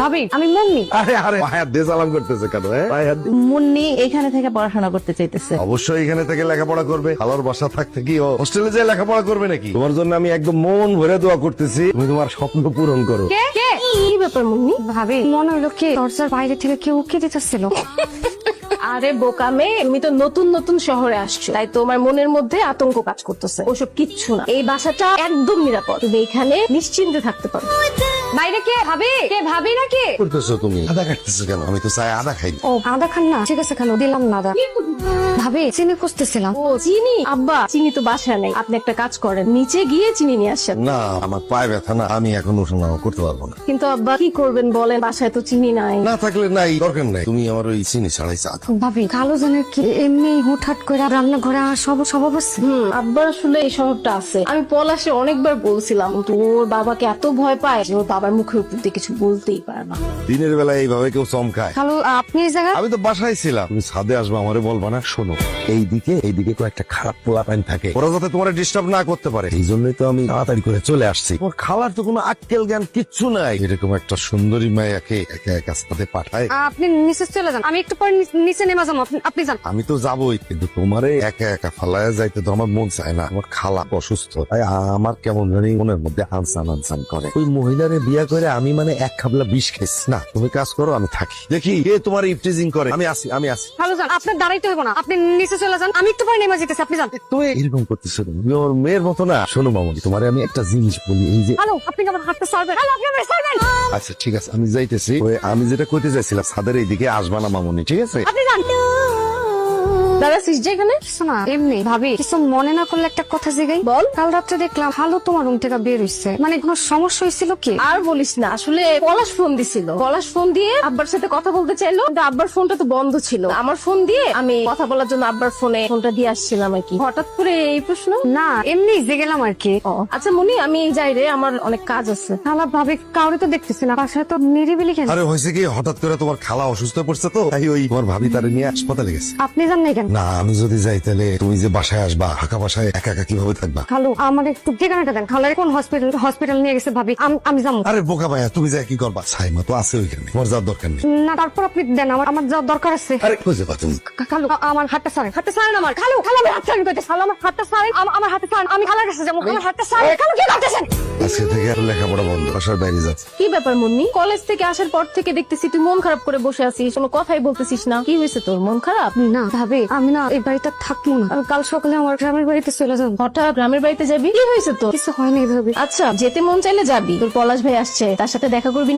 ভাবি আমি মুন্নি। আরে আরে হায়াত দিয়ে সালাম করতেছে কেন? মুন্নি এখানে থেকে পড়াশোনা করতে চাইতেছে। অবশ্যই এখানে থেকে লেখাপড়া করবে। খালার বাসা থাকতে কি ও হোস্টেলে যেয়ে লেখাপড়া করবে নাকি? তোমার জন্য আমি একদম মন ভরে দোয়া করতেছি, তুমি তোমার স্বপ্ন পূরণ করো। কে কে কি ব্যাপার মুন্নি? ভাবি মনে হলো কে দরজার বাইরে থেকে কেউ উকি দিতেছিল। আরে বোকামে, তুমি তো নতুন নতুন শহরে আসছো, তাই তোমার মনের মধ্যে আতঙ্ক কাজ করতেছে। ওসব কিচ্ছু না, এই বাসাটা একদম নিরাপদ, তুমি এখানে নিশ্চিন্তে থাকতে পারো। বাইরে কে? ভাবি কে? ভাবি নাকি? করতেছো তুমি? আদা কাটতেছো কেন? আমি তো চাই আদা খাই। ও আদা খান না? ঠিক আছে খালো, দিলাম না আদা। ভাবি চিনি খুঁজতেছিলাম। ও চিনি? আব্বা চিনি তো বাসায় নেই, আপনি একটা কাজ করেন, নিচে গিয়ে চিনি নিয়ে আসেন। না, আমার পায়ে ব্যথা না, আমি এখন ওঠানামা করতে পারবো না। কিন্তু আব্বা কি করবেন বলেন, বাসায় তো চিনি নাই। না থাকলে নাই, দরকার নাই। তুমি আমার ওই চিনি ছাড়াই চা দাও। ভাবি কালো জানের কি এমনি হুটহাট করে রান্নাঘরে সব স্বভাব আছে? আব্বার আসলে এই স্বভাবটা আছে। আমি পলাশে অনেকবার বলছিলাম, কিন্তু ওর বাবাকে এত ভয় পায় যে ওর বাবার মুখের উপর দিয়ে কিছু বলতেই পারে না। দিনের বেলা এইভাবে কেউ চমকায়? কালো আপনি এই জায়গায়? আমি তো বাসায় ছিলাম, তুমি ছাদে আসবে আমারে বলবা না? শোনো, এইদিকে কয়েকটা খারাপ পোলাপাইন থাকে, ওরা যাতে তোমার ডিস্টার্ব না করতে পারে, এই জন্যই তো আমি তাড়াতাড়ি করে চলে আসছি। ওর খালার তো কোনো আক্কেল জ্ঞান কিচ্ছু নাই, এরকম একটা সুন্দরী মায়াকে একা একা সাথে পাঠায়। আপনি নিচে চলে যান, আমি একটু পরে নিচে নেমে যাবো, আপনি যান। আমি তো যাবোই, কিন্তু তোমারে একা একা ফালায়া যাইতে তো আমার মন চায় না। আমার খালা অসুস্থ, তাই আমার কেমন জানি মনের মধ্যে আনসান করে। ওই মহিলারে বিয়া করে আমি মানে এক খাবলা বিষ খেয়েছি। না, তুমি কাজ করো, আমি থাকি, দেখি কে তোমার ইফটিজিং করে। আমি আসি। ভালো যান, আপনার দাঁড়াইতে হবে না, আপনি নিচে চলে যান, আমি একটু পরে নেমে যেতেছি, আপনি যান। তুমি এরকম করতেছো, তুমি আমার মেয়ের মতো না। শোনো মামনি, তোমারে আমি একটা জিনিস বলি, এই যে হ্যালো, আপনি কি আমার হাতটা ছাড়বেন? হ্যালো, আপনি আমার ছাড়বেন? আচ্ছা ঠিক আছে, আমি যাইতেছি। ওই আমি যেটা কইতে চাইছিলাম, ছাদের এইদিকে আসবা না মামনি, ঠিক আছে? আপনি যান। দাদা সিস যে এখানে কিছু না, এমনি। ভাবি কিছু মনে না করলে একটা কথা জিগাই। বল। কাল রাত্রে দেখলাম ভালো তোমার রুম থেকে বের হইছে, মানে কোনো সমস্যা হয়েছিল কি? আর বলিস না, আসলে পলাশ ফোন দিছিল। পলাশ ফোন দিয়ে আব্বার সাথে কথা বলতে চাইলো, কিন্তু আব্বার ফোনটা তো বন্ধ ছিল। আমার ফোন দিয়ে আমি কথা বলার জন্য আব্বার ফোনটা দিয়ে আসছিলাম আর কি। হঠাৎ করে এই প্রশ্ন? না এমনি যে গেলাম আর কি। ও আচ্ছা মনি, আমি যাই রে, আমার অনেক কাজ আছে। খালা ভাবি কাউরে তো দেখতেছি না, বাসায় তো নিরিবিলি কেন? আরে হয়েছে কি, হঠাৎ করে তোমার খালা অসুস্থ হয়ে পড়ছে, তো তাই ওই তোমার ভাবি তারে নিয়ে হাসপাতালে গেছে। আপনি যান নাই কেন? না, আমি যদি যাই তাহলে তুমি যে বাসায় আসবা, ফাঁকা বাসায় একা একা কিভাবে থাকবা? খালু আমার একটু ঠিকানাটা দেন, খালার কোন হসপিটাল নিয়ে গেছে ভাবি, আমি যাবো। আরে বোকা ভাইয়া, তুমি যাই কি করবা? সাইমা তো আছে ওইখানে, তোমার যাওয়ার দরকার নেই। না তারপর আপনি দেন, আমার যাওয়ার দরকার আছে। আরে কই যাবা তুমি? খালু আমার হাতটা ছাড়েন, আমার খালু আমার হাতটা ছাড়েন, কইতে খালু আমার হাতটা ছাড়েন, আমার হাতটা ছাড়েন, আমি খালার কাছে যাবো, আমার হাতটা ছাড়েন। খালু কি করতেছেন? আজকে থেকে আর লেখাপড়া বন্ধ, বাসার বাইরে যাচ্ছে। কি ব্যাপার মুন্নি? কলেজ থেকে আসার পর থেকে দেখতেছি তুই মন খারাপ করে বসে আছিস, কোনো কথাই বলতেছিস না। কি হয়েছে তোর, মন খারাপ? না ভাবি আমি না এই বাড়িতে থাকবো না, আমি কাল সকালে আমার গ্রামের বাড়িতে চলে যাবো। হঠাৎ গ্রামের বাড়িতে যাবি? কি হয়েছে তোর? কিছু হয়নি ভাবি। আচ্ছা যেতে মন চাইলে যাবি, তোর পলাশ ভাই আসছে, তার সাথে দেখা করবি।